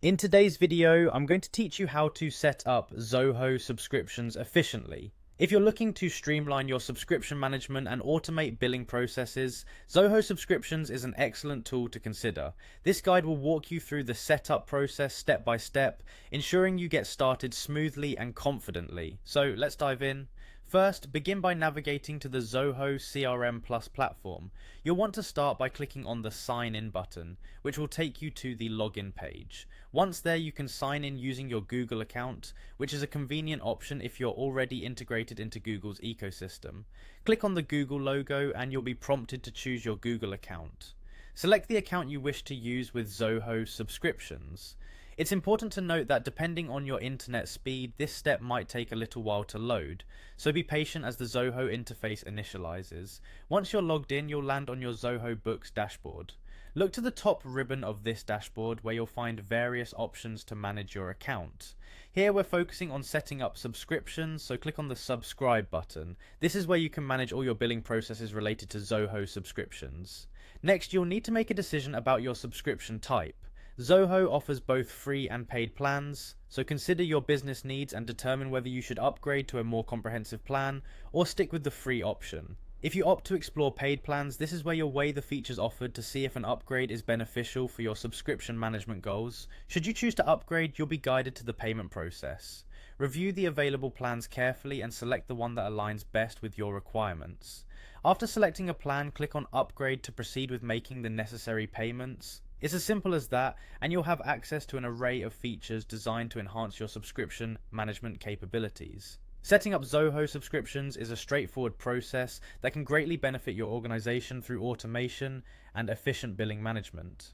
In today's video, I'm going to teach you how to set up Zoho subscriptions efficiently. If you're looking to streamline your subscription management and automate billing processes, Zoho subscriptions is an excellent tool to consider. This guide will walk you through the setup process step by step, ensuring you get started smoothly and confidently. So let's dive in. First, begin by navigating to the Zoho CRM Plus platform. You'll want to start by clicking on the Sign In button, which will take you to the login page. Once there, you can sign in using your Google account, which is a convenient option if you're already integrated into Google's ecosystem. Click on the Google logo and you'll be prompted to choose your Google account. Select the account you wish to use with Zoho subscriptions. It's important to note that depending on your internet speed, this step might take a little while to load, so be patient as the Zoho interface initializes. Once you're logged in, you'll land on your Zoho Books dashboard. Look to the top ribbon of this dashboard where you'll find various options to manage your account. Here we're focusing on setting up subscriptions, so click on the subscribe button. This is where you can manage all your billing processes related to Zoho subscriptions. Next, you'll need to make a decision about your subscription type. Zoho offers both free and paid plans, so consider your business needs and determine whether you should upgrade to a more comprehensive plan or stick with the free option. If you opt to explore paid plans, this is where you'll weigh the features offered to see if an upgrade is beneficial for your subscription management goals. Should you choose to upgrade, you'll be guided to the payment process. Review the available plans carefully and select the one that aligns best with your requirements. After selecting a plan, click on Upgrade to proceed with making the necessary payments. It's as simple as that, and you'll have access to an array of features designed to enhance your subscription management capabilities. Setting up Zoho subscriptions is a straightforward process that can greatly benefit your organization through automation and efficient billing management.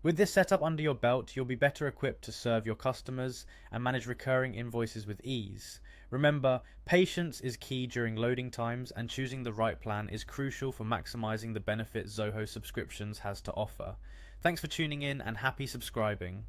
With this setup under your belt, you'll be better equipped to serve your customers and manage recurring invoices with ease. Remember, patience is key during loading times, and choosing the right plan is crucial for maximizing the benefit Zoho subscriptions has to offer. Thanks for tuning in and happy subscribing.